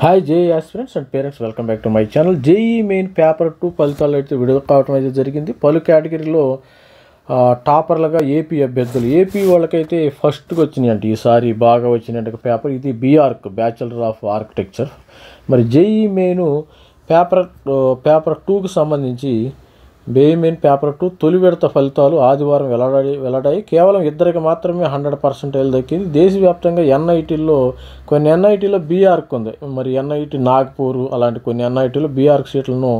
Hi JEE aspirants and parents, welcome back to my channel. JEE main paper 2 ఫలితాలు అయితే విడుదల కావడం అయితే జరిగింది. పలు కేటగిరీలో టాపర్లుగా ఏపీ అభ్యర్థులు, ఏపీ వాళ్ళకైతే ఫస్ట్కి వచ్చినాయి అంటే ఈసారి బాగా వచ్చినట్టు పేపర్ ఇది బీఆర్క్, బ్యాచిలర్ ఆఫ్ ఆర్కిటెక్చర్. మరి జేఈ మెయిన్ పేపర్ 2కి సంబంధించి జేఈ మెయిన్ పేపర్ 2 తొలి విడత ఫలితాలు ఆదివారం వెల్లడాయి. కేవలం ఇద్దరికి మాత్రమే 100% దక్కింది. దేశవ్యాప్తంగా ఎన్ఐటీల్లో కొన్ని ఎన్ఐటీలో బీఆర్క్ ఉంది. మరి ఎన్ఐటీ నాగ్పూర్ అలాంటి కొన్ని ఎన్ఐటీలో బీఆర్క్ సీట్లను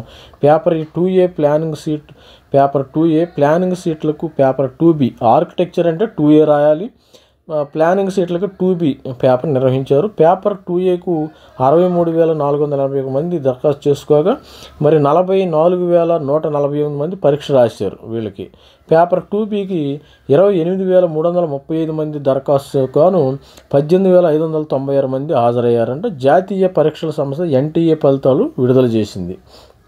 paper 2A planning seat, paper 2A planning సీట్లకు పేపర్ 2B ఆర్కిటెక్చర్ అంటే 2A రాయాలి, ప్లానింగ్ సీట్లకు 2B పేపర్ నిర్వహించారు. పేపర్ 2Aకు 63,441 మంది దరఖాస్తు చేసుకోగా మరి 44,148 మంది పరీక్ష రాశారు. వీళ్ళకి పేపర్ 2Bకి 28,335 మంది దరఖాస్తు గాను 18,596 మంది హాజరయ్యారంటే జాతీయ పరీక్షల సంస్థ NTA ఫలితాలు విడుదల చేసింది.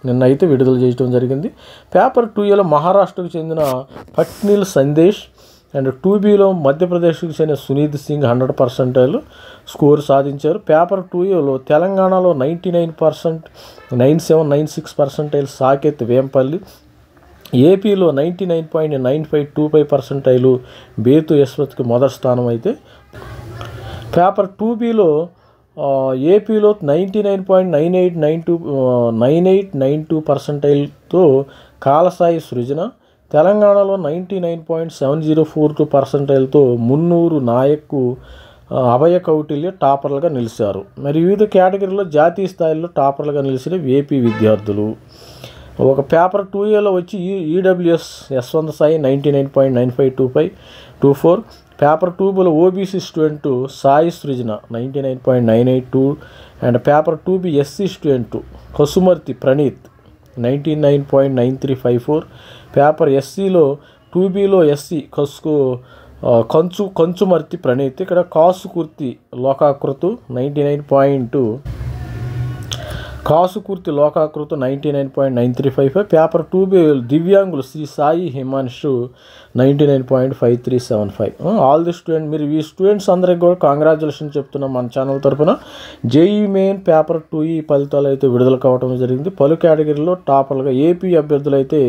నిన్న అయితే విడుదల చేయడం జరిగింది. పేపర్ 2Aలో మహారాష్ట్రకు చెందిన పట్నీల్ సందేశ్ అండ్ 2Bలో మధ్యప్రదేశ్కి చెందిన సునీత్ సింగ్ 100% స్కోర్ సాధించారు. పేపర్ 2Aలో తెలంగాణలో 99%, 9796% సాకేత్ వేంపల్లి, ఏపీలో 99.9525% బేతు యశ్వత్కి మొదటి స్థానం అయితే పేపర్ 2Bలో ఏపీలో 99.9892%తో కాలసాయి సృజన, తెలంగాణలో 99.7042%తో మున్నూరు నాయక్కు అభయ కౌటిల్య టాపర్లుగా నిలిచారు. మరి వివిధ కేటగిరీలో జాతీయ స్థాయిలో టాపర్లుగా నిలిచిన ఏపీ విద్యార్థులు ఒక పేపర్ 2Aలో వచ్చి ఈడబ్ల్యూఎస్ యశ్వంత్ సాయి 99.9524, పేపర్ 2Bలో OBC student Sai Srujana 99.982 and paper 2B SC student Kasumarthi Praneeth 99.9354, paper ఎస్సీలో 2Bలో ఎస్సీ కంచుమర్తి ప్రణీత్, ఇక్కడ కాసుకుర్తి లోకాకృతు 99.9355, పేపర్ 2B దివ్యాంగులు Sri Sai Himanshu 99.5375. All the student, మీరు ఈ స్టూడెంట్స్ అందరికి కూడా కాంగ్రాచులేషన్ చెప్తున్నాం మన ఛానల్ తరఫున. జేఈ మెయిన్ పేపర్ 2 ఫలితాలు అయితే విడుదల కావడం జరిగింది. పలు కేటగిరీలో టాపర్లుగా ఏపీ అభ్యర్థులు అయితే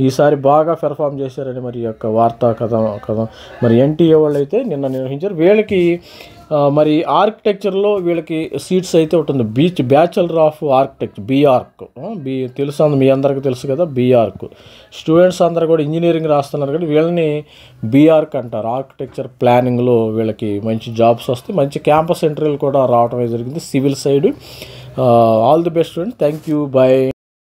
ఈసారి బాగా పెర్ఫామ్ చేశారని మరి యొక్క వార్తా కథ మరి NTA వాళ్ళు అయితే నిన్న నిర్వహించారు. వీళ్ళకి మరి ఆర్కిటెక్చర్లో వీళ్ళకి సీట్స్ అయితే ఉంటుంది. బ్యాచిలర్ ఆఫ్ ఆర్కిటెక్చర్ బీఆర్క్, తెలుసు, మీ అందరికీ తెలుసు కదా బీఆర్క్. స్టూడెంట్స్ అందరూ కూడా ఇంజనీరింగ్ రాస్తున్నారు కానీ వీళ్ళని బీఆర్క్ అంటారు. ఆర్కిటెక్చర్ ప్లానింగ్లో వీళ్ళకి మంచి జాబ్స్ వస్తాయి, మంచి క్యాంపస్ ఇంటర్వ్యూలు కూడా రావడం జరిగింది civil side. All the best student, thank you, by.